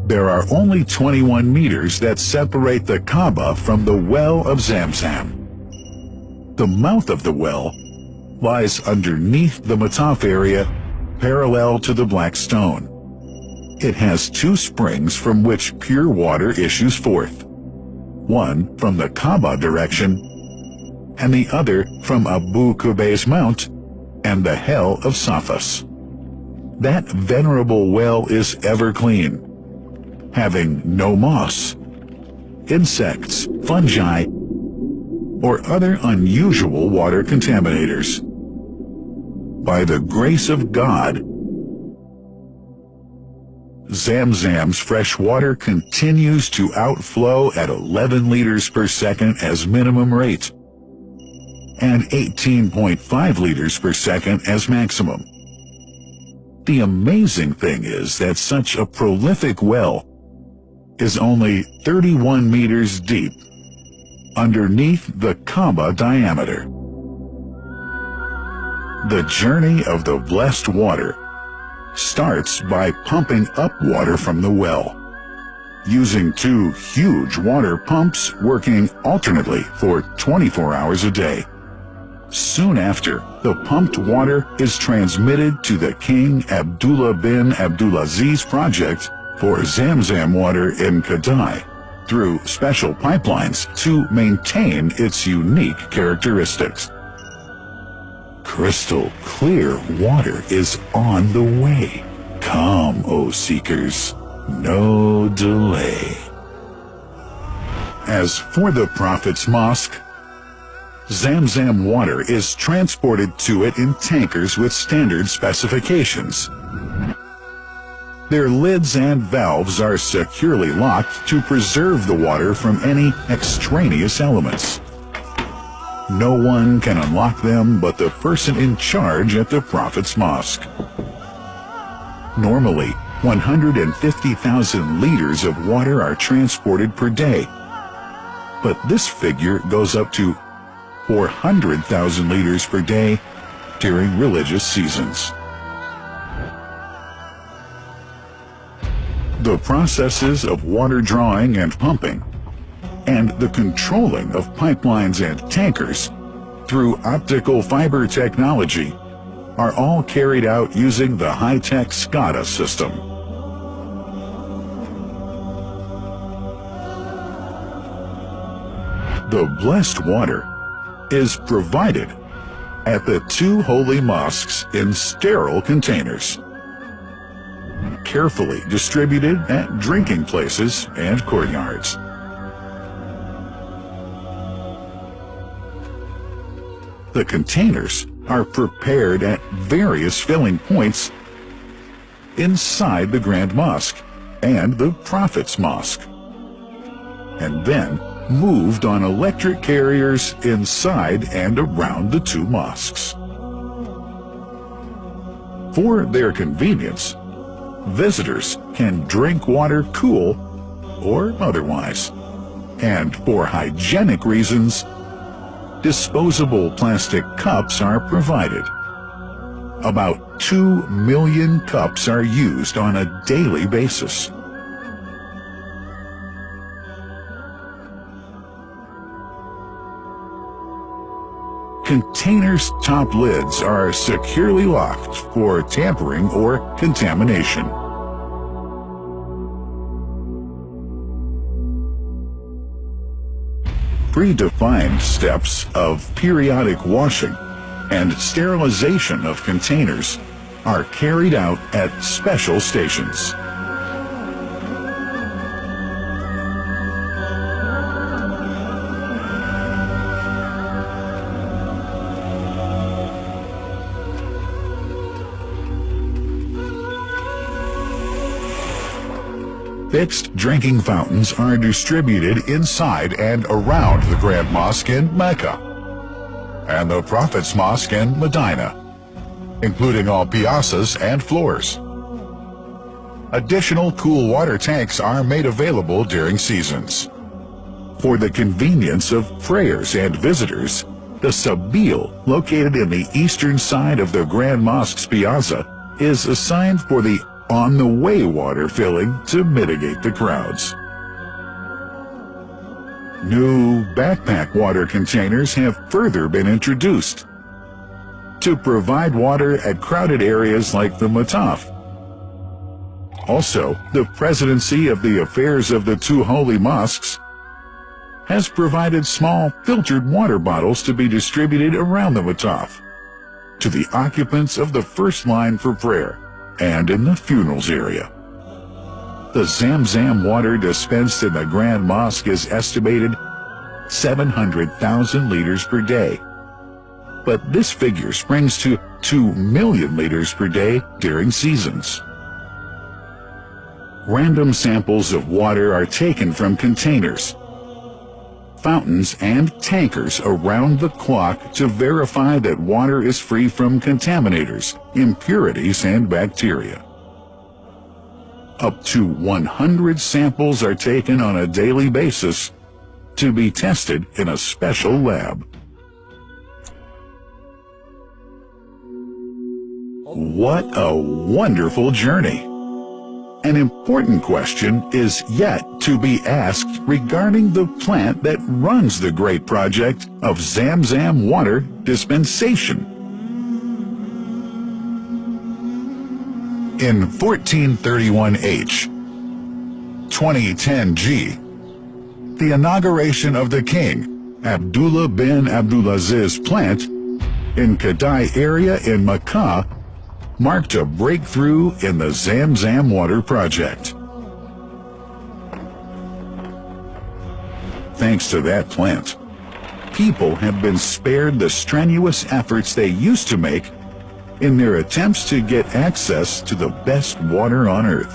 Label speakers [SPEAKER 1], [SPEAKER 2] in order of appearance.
[SPEAKER 1] There are only 21 meters that separate the Kaaba from the well of Zamzam. The mouth of the well lies underneath the Mataf area, parallel to the Black Stone. It has two springs from which pure water issues forth, one from the Kaaba direction and the other from Abu Qubay's Mount and the Hell of Safas. That venerable well is ever clean, having no moss, insects, fungi, or other unusual water contaminators. By the grace of God, Zamzam's fresh water continues to outflow at 11 liters per second as minimum rate, and 18.5 liters per second as maximum. The amazing thing is that such a prolific well is only 31 meters deep, underneath the Kaaba diameter. The journey of the blessed water starts by pumping up water from the well, using two huge water pumps working alternately for 24 hours a day. Soon after, the pumped water is transmitted to the King Abdullah bin Abdulaziz project for Zamzam water in Kadai through special pipelines to maintain its unique characteristics. Crystal clear water is on the way. Come, O seekers, no delay. As for the Prophet's Mosque, Zamzam water is transported to it in tankers with standard specifications. Their lids and valves are securely locked to preserve the water from any extraneous elements. No one can unlock them but the person in charge at the Prophet's Mosque. Normally, 150,000 liters of water are transported per day, but this figure goes up to 400,000 liters per day during religious seasons. The processes of water drawing and pumping, and the controlling of pipelines and tankers through optical fiber technology are all carried out using the high-tech SCADA system. The blessed water is provided at the two holy mosques in sterile containers, carefully distributed at drinking places and courtyards. The containers are prepared at various filling points inside the Grand Mosque and the Prophet's Mosque, and then moved on electric carriers inside and around the two mosques. For their convenience, visitors can drink water cool or otherwise, and for hygienic reasons, disposable plastic cups are provided. About 2 million cups are used on a daily basis. Containers' top lids are securely locked for tampering or contamination. Predefined steps of periodic washing and sterilization of containers are carried out at special stations. Fixed drinking fountains are distributed inside and around the Grand Mosque in Mecca and the Prophet's Mosque in Medina, including all piazzas and floors. Additional cool water tanks are made available during seasons. For the convenience of prayers and visitors, the Sabil, located in the eastern side of the Grand Mosque's piazza, is assigned for the on-the-way water filling to mitigate the crowds. New backpack water containers have further been introduced to provide water at crowded areas like the Mataf. Also, the Presidency of the Affairs of the Two Holy Mosques has provided small filtered water bottles to be distributed around the Mataf to the occupants of the first line for prayer and in the funerals area. The Zamzam water dispensed in the Grand Mosque is estimated 700,000 liters per day, but this figure springs to 2 million liters per day during seasons. Random samples of water are taken from containers, fountains, and tankers around the clock to verify that water is free from contaminators, impurities, and bacteria. Up to 100 samples are taken on a daily basis to be tested in a special lab. What a wonderful journey! An important question is yet to be asked regarding the plant that runs the great project of Zamzam water dispensation. In 1431H, 2010G, the inauguration of the King Abdullah bin Abdulaziz plant in Kadai area in Makkah marked a breakthrough in the Zamzam water project. Thanks to that plant, people have been spared the strenuous efforts they used to make in their attempts to get access to the best water on earth.